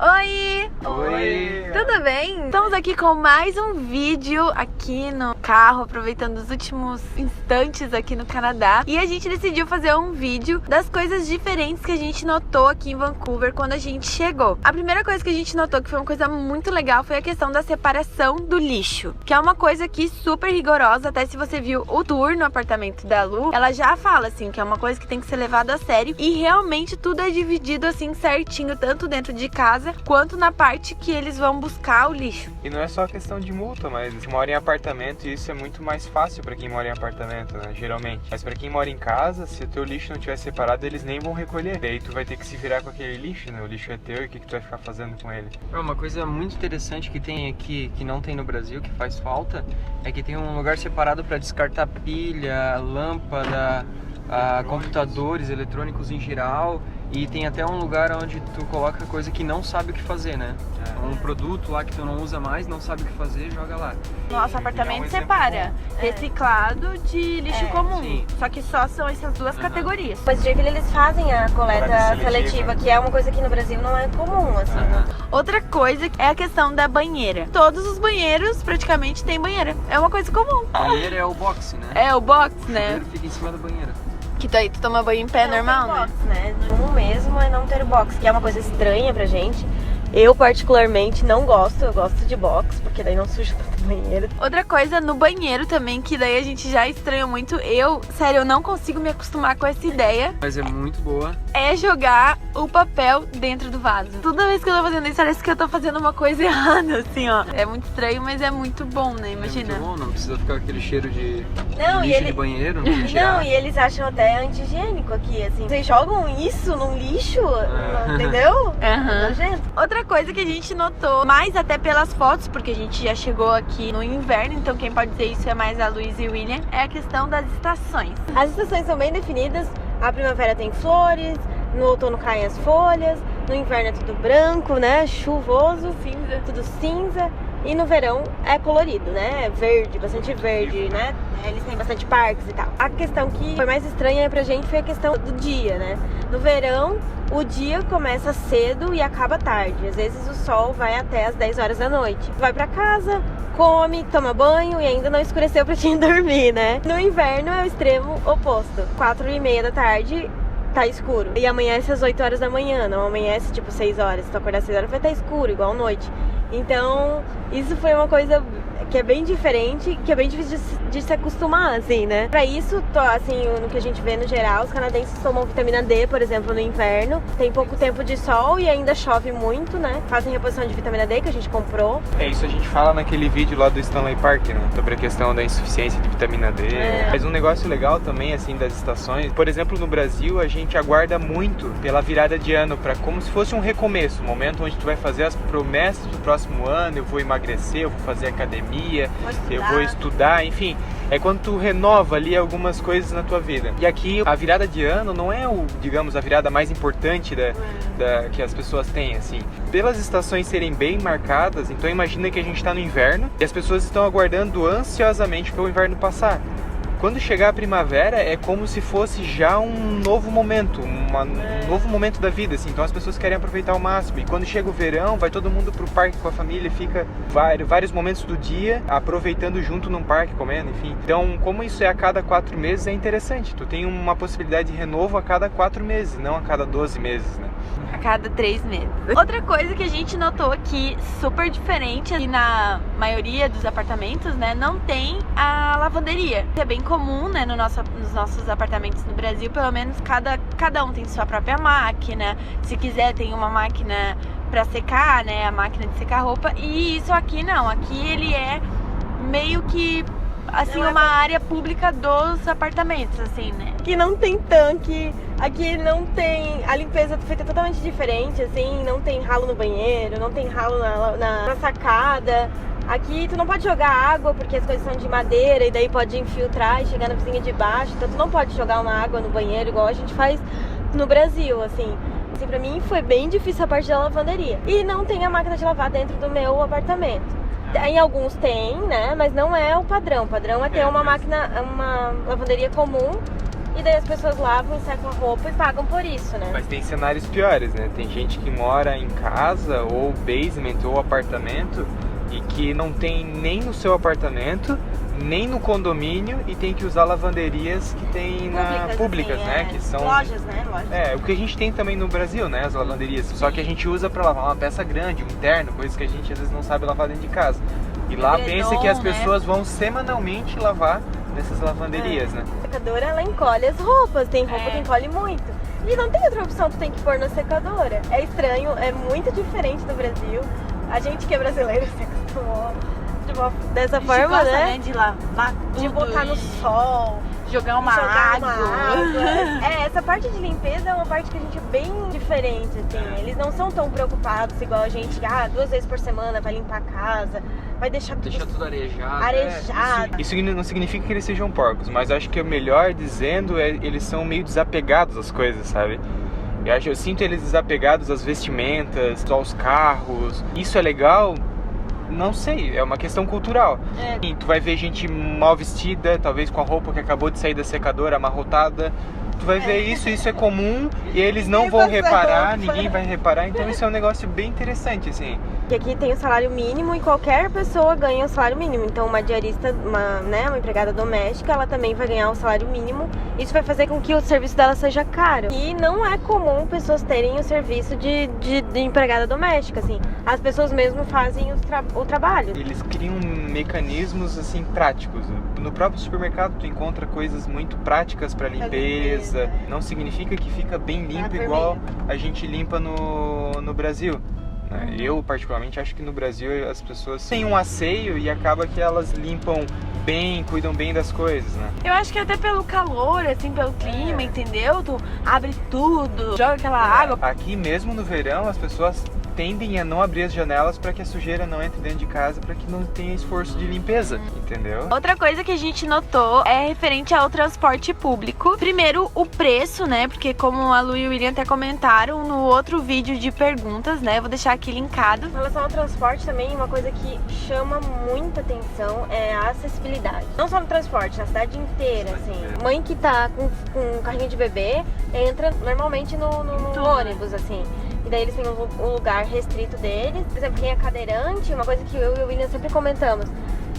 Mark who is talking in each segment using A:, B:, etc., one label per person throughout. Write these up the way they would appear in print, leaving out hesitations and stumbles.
A: Oi!
B: Oi!
A: Tudo bem? Estamos aqui com mais um vídeo aqui no carro, aproveitando os últimos instantes aqui no Canadá. E a gente decidiu fazer um vídeo das coisas diferentes que a gente notou aqui em Vancouver quando a gente chegou. A primeira coisa que a gente notou que foi uma coisa muito legal foi a questão da separação do lixo, que é uma coisa aqui super rigorosa. Até se você viu o tour no apartamento da Lu, ela já fala assim que é uma coisa que tem que ser levada a sério, e realmente tudo é dividido assim certinho, tanto dentro de casa quanto na parte que eles vão buscar o lixo.
B: E não é só questão de multa, mas mora em apartamento e isso é muito mais fácil para quem mora em apartamento, né, geralmente. Mas para quem mora em casa, se o teu lixo não estiver separado, eles nem vão recolher. Daí tu vai ter que se virar com aquele lixo, né? O lixo é teu e o que tu vai ficar fazendo com ele?
C: Uma coisa muito interessante que tem aqui, que não tem no Brasil, que faz falta, é que tem um lugar separado para descartar pilha, lâmpada, computadores eletrônicos em geral. E tem até um lugar onde tu coloca coisa que não sabe o que fazer, né? Um produto lá que tu não usa mais, não sabe o que fazer, joga lá.
A: Nosso apartamento separa reciclado de lixo comum. Sim. Só que só são essas duas categorias.
D: Mas de Joinville eles fazem a coleta seletiva, que é uma coisa que no Brasil não é comum, assim.
A: Outra coisa é a questão da banheira. Todos os banheiros praticamente têm banheira. É uma coisa comum.
C: Banheiro é o box, né?
A: É o box,
C: O
A: né?
C: banheiro fica em cima da banheira.
A: Que daí tu toma banho em pé normal,
D: não
A: né?
D: tem box, né? O mesmo é não ter box, que é uma coisa estranha pra gente. Eu particularmente não gosto, eu gosto de box, porque daí não suja tanto o banheiro.
A: Outra coisa no banheiro também, que daí a gente já estranhou muito. Sério, eu não consigo me acostumar com essa ideia.
C: Mas é muito boa.
A: É jogar o papel dentro do vaso. Toda vez que eu tô fazendo isso, parece que eu tô fazendo uma coisa errada, assim, ó. É muito estranho, mas é muito bom, né? Imagina.
C: É muito bom, não precisa ficar aquele cheiro de
D: Não,
C: lixo de banheiro, não precisa tirar.
D: Não, e eles acham até anti-higiênico aqui, assim. Vocês jogam isso num lixo, entendeu? Nojento.
A: Outra coisa que a gente notou, mais até pelas fotos, porque a gente já chegou aqui no inverno, então quem pode dizer isso é mais a Luísa e o William, é a questão das estações.
D: As estações são bem definidas. A primavera tem flores, no outono caem as folhas, no inverno é tudo branco, né? Chuvoso,
A: Cinza.
D: tudo cinza. E no verão é colorido, né? Verde, bastante verde, né? Eles têm bastante parques e tal. A questão que foi mais estranha pra gente foi a questão do dia, né? No verão, o dia começa cedo e acaba tarde. Às vezes o sol vai até as 10 horas da noite. Tu vai pra casa, come, toma banho e ainda não escureceu pra te dormir, né? No inverno é o extremo oposto. 4:30 da tarde tá escuro. E amanhece às 8 horas da manhã, não amanhece tipo 6 horas. Se tu acordar às 6 horas vai estar escuro, igual noite. Então, isso foi uma coisa que é bem diferente, que é bem difícil de se acostumar, assim, né? Pra isso, assim, no que a gente vê no geral, os canadenses tomam vitamina D, por exemplo, no inverno. Tem pouco tempo de sol e ainda chove muito, né? Fazem reposição de vitamina D que a gente comprou.
B: É isso, a gente fala naquele vídeo lá do Stanley Park, né? Sobre a questão da insuficiência de vitamina D. Mas um negócio legal também, assim, das estações. Por exemplo, no Brasil, a gente aguarda muito pela virada de ano, como se fosse um recomeço, um momento onde tu vai fazer as promessas do próximo ano. Eu vou emagrecer, eu vou fazer academia, eu vou estudar, enfim. É quando tu renova ali algumas coisas na tua vida. E aqui a virada de ano não é digamos, a virada mais importante que as pessoas têm, assim. Pelas estações serem bem marcadas, então imagina que a gente está no inverno e as pessoas estão aguardando ansiosamente pelo inverno passar. Quando chegar a primavera é como se fosse já um novo momento, um novo momento da vida, assim. Então as pessoas querem aproveitar ao máximo. E quando chega o verão, vai todo mundo pro parque com a família, fica vários momentos do dia aproveitando junto num parque, comendo, enfim. Então, como isso é a cada 4 meses, é interessante. Tu tem uma possibilidade de renovo a cada 4 meses, não a cada 12 meses, né?
A: A cada 3 meses. Outra coisa que a gente notou aqui, super diferente, e na maioria dos apartamentos, né, não tem a lavanderia. É bem comum, né, nos nossos apartamentos no Brasil, pelo menos cada um tem sua própria máquina. Se quiser, tem uma máquina pra secar, né, a máquina de secar roupa. E isso aqui não, aqui ele é meio que assim, uma área pública dos apartamentos, assim, né?
D: Aqui não tem tanque, aqui não tem... A limpeza é feita totalmente diferente, assim, não tem ralo no banheiro, não tem ralo na sacada. Aqui tu não pode jogar água porque as coisas são de madeira e daí pode infiltrar e chegar na vizinha de baixo. Então tu não pode jogar uma água no banheiro igual a gente faz no Brasil, assim. Pra mim foi bem difícil a parte da lavanderia. E não tem a máquina de lavar dentro do meu apartamento. Em alguns tem, né? Mas não é o padrão. O padrão é ter uma máquina, uma lavanderia comum. e daí as pessoas lavam, secam a roupa e pagam por isso, né?
B: Mas tem cenários piores, né? Tem gente que mora em casa, ou basement, ou apartamento, e que não tem nem no seu apartamento, nem no condomínio, e tem que usar lavanderias que tem públicas,
D: assim,
B: né? Que são
D: lojas, né? Lojas.
B: o que a gente tem também no Brasil, né? As lavanderias. Só que a gente usa pra lavar uma peça grande, um terno, coisas que a gente às vezes não sabe lavar dentro de casa. E lá pensa que as pessoas vão semanalmente lavar nessas lavanderias, né?
D: A secadora, ela encolhe as roupas, tem roupa que encolhe muito. E não tem outra opção, tu tem que pôr na secadora. É estranho, é muito diferente do Brasil. A gente que é brasileiro se acostumou dessa forma, né?
A: De lavar tudo,
D: de botar no sol,
A: jogar uma água.
D: Essa parte de limpeza é uma parte que a gente é bem diferente, assim. Eles não são tão preocupados igual a gente, 2 vezes por semana vai limpar a casa, vai deixar
C: tudo arejado.
B: Isso não significa que eles sejam porcos, mas acho que o melhor dizendo é eles são meio desapegados às coisas, sabe? Eu sinto eles desapegados às vestimentas, aos carros. Isso é legal? Não sei, é uma questão cultural. E tu vai ver gente mal vestida, talvez com a roupa que acabou de sair da secadora, amarrotada. Tu vai ver isso é comum e eles não vão reparar, ninguém vai reparar. Então isso é um negócio bem interessante, assim.
D: Que aqui tem o salário mínimo e qualquer pessoa ganha o salário mínimo. Então uma diarista, uma empregada doméstica, ela também vai ganhar o salário mínimo. Isso vai fazer com que o serviço dela seja caro. E não é comum pessoas terem o serviço de empregada doméstica, assim. As pessoas mesmo fazem o trabalho.
B: Eles criam mecanismos, assim, práticos. No próprio supermercado tu encontra coisas muito práticas para limpeza. Não significa que fica bem limpo igual a gente limpa no Brasil. Eu, particularmente, acho que no Brasil as pessoas têm um asseio e acaba que elas limpam bem, cuidam bem das coisas, né?
A: Eu acho que até pelo calor, assim, pelo clima, entendeu? Tu abre tudo, joga aquela água.
B: Aqui mesmo no verão, as pessoas tendem a não abrir as janelas para que a sujeira não entre dentro de casa, para que não tenha esforço de limpeza, entendeu?
A: Outra coisa que a gente notou é referente ao transporte público. Primeiro, o preço, né? Porque como a Lu e o William até comentaram no outro vídeo de perguntas, né? Eu vou deixar aqui linkado.
D: Em relação ao transporte também, uma coisa que chama muita atenção é a acessibilidade. Não só no transporte, na cidade inteira, assim. Mãe que tá com um carrinho de bebê entra normalmente no ônibus, assim. E daí eles têm um lugar restrito deles. Por exemplo, quem é cadeirante, uma coisa que eu e o William sempre comentamos,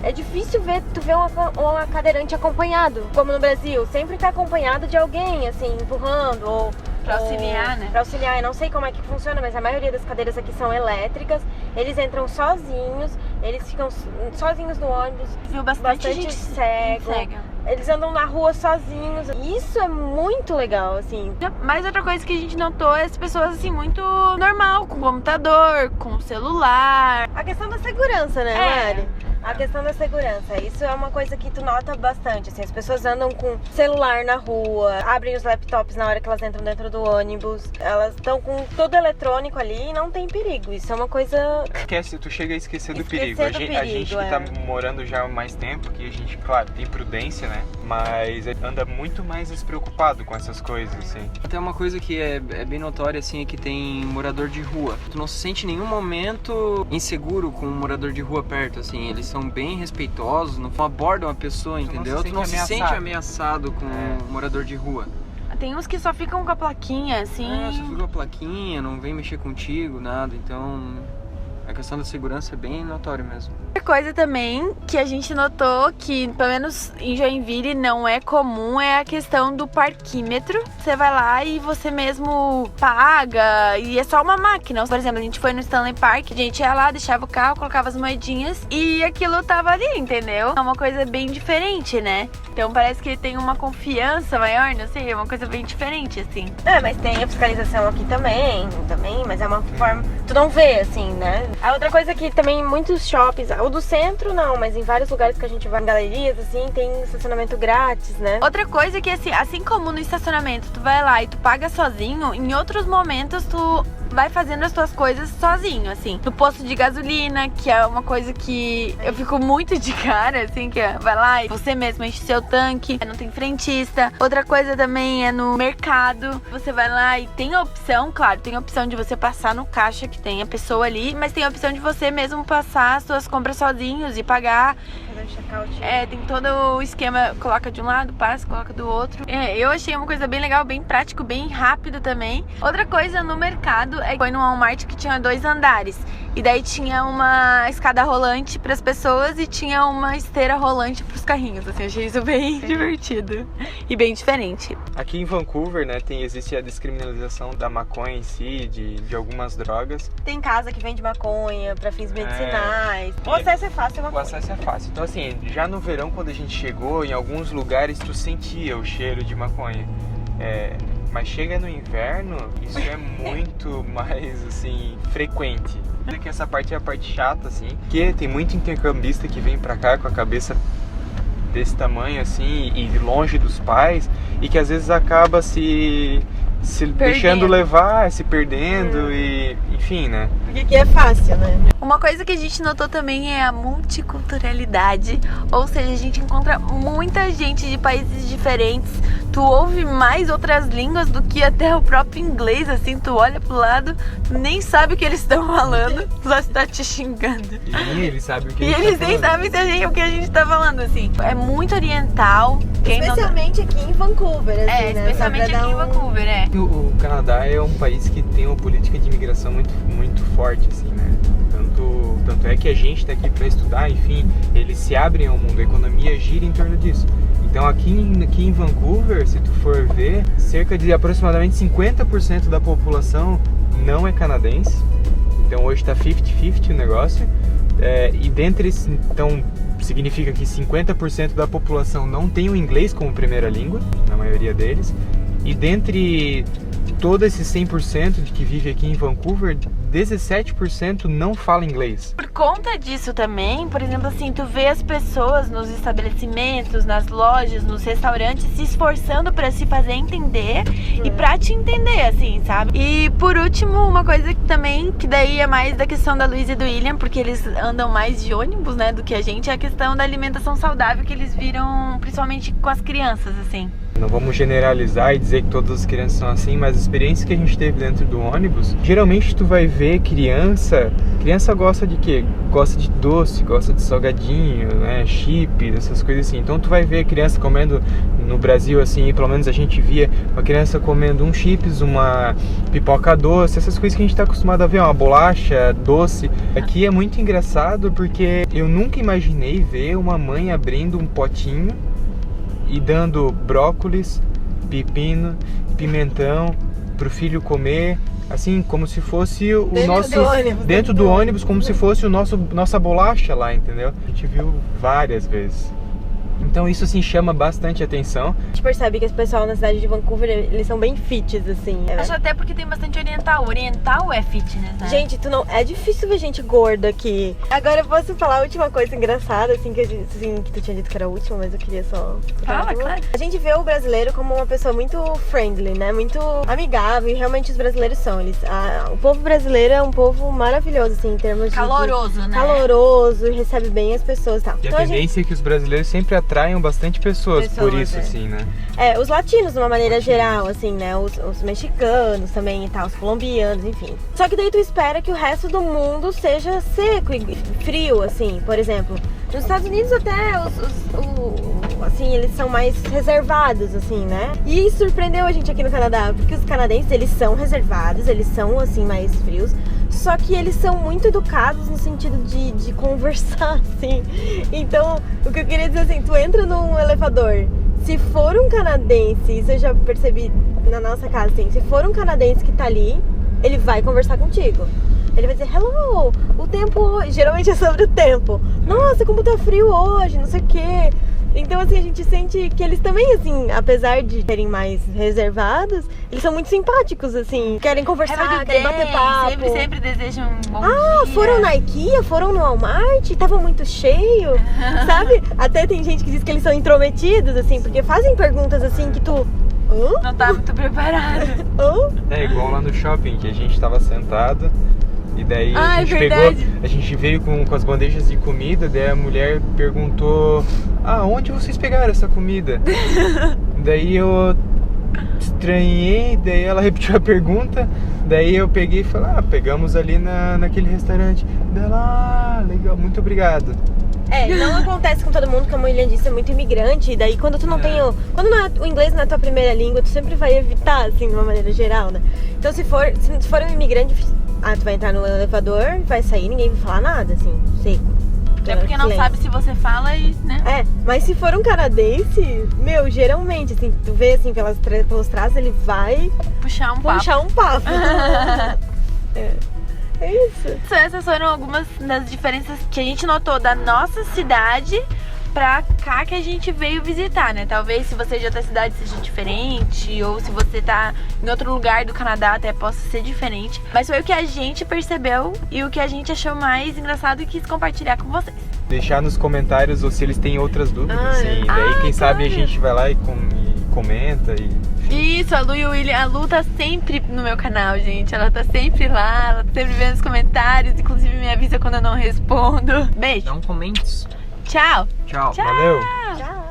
D: é difícil tu ver uma cadeirante acompanhado, como no Brasil. Sempre tá acompanhado de alguém, assim, empurrando ou...
A: Pra auxiliar, né?
D: Pra auxiliar. Eu não sei como é que funciona, mas a maioria das cadeiras aqui são elétricas. Eles entram sozinhos, eles ficam sozinhos no ônibus.
A: Viu bastante gente
D: cego. Eles andam na rua sozinhos. Isso é muito legal, assim.
A: Mas outra coisa que a gente notou é as pessoas, assim, muito normal, com computador, com celular.
D: A questão da segurança, né, Mari? A questão da segurança, isso é uma coisa que tu nota bastante, assim, as pessoas andam com celular na rua, abrem os laptops na hora que elas entram dentro do ônibus, elas estão com tudo eletrônico ali e não tem perigo, isso é uma coisa...
B: Tu chega a esquecer do perigo. A gente que tá morando já há mais tempo, que a gente, claro, tem prudência, né, mas anda muito mais despreocupado com essas coisas, assim.
C: Até uma coisa que é bem notória, assim, é que tem morador de rua. Tu não se sente em nenhum momento inseguro com um morador de rua perto, assim, eles são bem respeitosos, não abordam a pessoa, entendeu? Tu não se sente ameaçado com um morador de rua.
A: Tem uns que só ficam com a plaquinha, assim.
C: Só fica com a plaquinha, não vem mexer contigo, nada, então... A questão da segurança é bem notória mesmo.
A: Outra coisa também que a gente notou que, pelo menos em Joinville, não é comum é a questão do parquímetro. Você vai lá e você mesmo paga e é só uma máquina. Por exemplo, a gente foi no Stanley Park, a gente ia lá, deixava o carro, colocava as moedinhas e aquilo tava ali, entendeu? É uma coisa bem diferente, né? Então parece que tem uma confiança maior, não sei, é uma coisa bem diferente, assim.
D: Mas tem a fiscalização aqui também, mas é uma forma... Tu não vê, assim, né? A outra coisa que também muitos shoppings, o do centro não, mas em vários lugares que a gente vai, em galerias, assim, tem estacionamento grátis, né?
A: Outra coisa que, assim como no estacionamento, tu vai lá e tu paga sozinho, em outros momentos tu vai fazendo as tuas coisas sozinho, assim. No posto de gasolina, que é uma coisa que eu fico muito de cara, assim, que vai lá e você mesmo enche seu tanque, não tem frentista. Outra coisa também é no mercado, você vai lá e tem a opção, claro, tem a opção de você passar no caixa, que tem a pessoa ali, mas tem a opção de você mesmo passar as suas compras sozinhos e pagar. Tem todo o esquema, coloca de um lado, passa, coloca do outro. Eu achei uma coisa bem legal, bem prático, bem rápido também. Outra coisa no mercado é que foi no Walmart que tinha 2 andares. E daí tinha uma escada rolante para as pessoas e tinha uma esteira rolante para os carrinhos. Assim, achei isso bem divertido e bem diferente.
B: Aqui em Vancouver, né, existe a descriminalização da maconha em si, de algumas drogas.
D: Tem casa que vende maconha para fins medicinais. O acesso é fácil à maconha.
B: O acesso é fácil. Então assim, já no verão, quando a gente chegou, em alguns lugares tu sentia o cheiro de maconha. Mas chega no inverno, isso é muito mais, assim, frequente. Que essa parte é a parte chata, assim, que tem muito intercambista que vem pra cá com a cabeça desse tamanho, assim, e longe dos pais, e que às vezes acaba se deixando levar, se perdendo e, enfim, né?
D: Porque aqui é fácil, né?
A: Uma coisa que a gente notou também é a multiculturalidade, ou seja, a gente encontra muita gente de países diferentes, tu ouve mais outras línguas do que até o próprio inglês, assim, tu olha pro lado, nem sabe o que eles estão falando, só está te xingando.
B: E eles sabem o que
A: E eles nem sabem o que a gente tá falando, assim. É muito oriental.
D: Especialmente aqui em Vancouver, assim, né?
A: Especialmente aqui em Vancouver,
B: O Canadá é um país que tem uma política de imigração muito, muito forte, assim, né? Tanto é que a gente está aqui para estudar, enfim, eles se abrem ao mundo, a economia gira em torno disso. Então aqui em Vancouver, se tu for ver, cerca de aproximadamente 50% da população não é canadense. Então hoje está 50-50 o negócio. E dentre esses, então, significa que 50% da população não tem o inglês como primeira língua, na maioria deles. E dentre todo esse 100% de que vive aqui em Vancouver, 17% não fala inglês.
A: Por conta disso também, por exemplo, assim, tu vê as pessoas nos estabelecimentos, nas lojas, nos restaurantes se esforçando pra se fazer entender e pra te entender, assim, sabe? E por último, uma coisa que também, que daí é mais da questão da Luísa e do William, porque eles andam mais de ônibus, né, do que a gente, é a questão da alimentação saudável que eles viram, principalmente com as crianças, assim.
B: Não vamos generalizar e dizer que todas as crianças são assim, mas a experiência que a gente teve dentro do ônibus, geralmente tu vai ver criança gosta de quê? Gosta de doce, gosta de salgadinho, né, chip, essas coisas assim. Então tu vai ver criança comendo, no Brasil assim, pelo menos a gente via uma criança comendo um chips, uma pipoca doce, essas coisas que a gente tá acostumado a ver, uma bolacha doce. Aqui é muito engraçado porque eu nunca imaginei ver uma mãe abrindo um potinho e dando brócolis, pepino, pimentão pro filho comer, assim, como se fosse o dentro do ônibus, como se fosse nossa bolacha lá, entendeu? A gente viu várias vezes. Então isso assim chama bastante atenção.
D: A gente percebe que esse pessoal na cidade de Vancouver, eles são bem fits, assim, né?
A: Acho até porque tem bastante oriental. Oriental é fitness, né?
D: Gente, é difícil ver gente gorda aqui. Agora eu posso falar a última coisa engraçada, assim, que tu tinha dito que era a última, mas eu queria só...
A: Fala, claro.
D: A gente vê o brasileiro como uma pessoa muito friendly, né? Muito amigável, e realmente os brasileiros são. O povo brasileiro é um povo maravilhoso, assim, em termos de...
A: Caloroso, né?
D: Caloroso, e recebe bem as pessoas e tal.
B: E
D: então,
B: a tendência é que os brasileiros sempre atraiam bastante pessoas por isso, assim, né?
D: Os latinos, de uma maneira geral, assim, né? Os mexicanos também e tal, os colombianos, enfim. Só que daí tu espera que o resto do mundo seja seco e frio, assim. Por exemplo, nos Estados Unidos até assim, eles são mais reservados, assim, né? E surpreendeu a gente aqui no Canadá, porque os canadenses, eles são reservados, eles são, assim, mais frios. Só que eles são muito educados no sentido de conversar, assim. Então, o que eu queria dizer assim, tu entra num elevador, se for um canadense, isso eu já percebi na nossa casa, assim, se for um canadense que tá ali, ele vai conversar contigo. Ele vai dizer, hello, o tempo hoje, geralmente é sobre o tempo. Nossa, como tá frio hoje, não sei o quê. Então, assim, a gente sente que eles também, assim, apesar de serem mais reservados, eles são muito simpáticos, assim. Querem conversar, querem bater papo.
A: Sempre desejam um bom dia.
D: Foram na IKEA, foram no Walmart, tava muito cheio, sabe? Até tem gente que diz que eles são intrometidos, assim, porque fazem perguntas, assim, que tu...
A: Não tá muito preparado.
B: É igual lá no shopping, que a gente tava sentado e daí
A: Ah,
B: a gente
A: é verdade.
B: a gente veio com as bandejas de comida, daí a mulher perguntou: ah, onde vocês pegaram essa comida? Daí eu estranhei, daí ela repetiu a pergunta, daí eu peguei e falei: ah, pegamos ali naquele restaurante. Daí ela: ah, legal, muito obrigado.
D: Não acontece com todo mundo, como a William disse, é muito imigrante. E daí quando tu não tem quando o inglês não é a tua primeira língua, tu sempre vai evitar, assim, de uma maneira geral, né? Então se for um imigrante, tu vai entrar no elevador, vai sair, ninguém vai falar nada, assim, seco.
A: É porque não sabe se você fala e, né?
D: Mas se for um canadense, geralmente, assim, tu vê assim pelos traços, ele vai
A: Puxar um papo.
D: É isso.
A: Essas foram algumas das diferenças que a gente notou da nossa cidade pra cá que a gente veio visitar, né? Talvez se você já tá na cidade seja diferente, ou se você tá em outro lugar do Canadá até possa ser diferente. Mas foi o que a gente percebeu e o que a gente achou mais engraçado e quis compartilhar com vocês.
B: Deixar nos comentários ou se eles têm outras dúvidas, sim. Daí quem sabe a gente vai lá e comenta e...
A: Isso, a Lu e o William. A Lu tá sempre no meu canal, gente. Ela tá sempre lá, ela tá sempre vendo os comentários. Inclusive me avisa quando eu não respondo. Beijo.
C: Não comentes.
A: Tchau.
C: Tchau.
B: Valeu!
D: Tchau.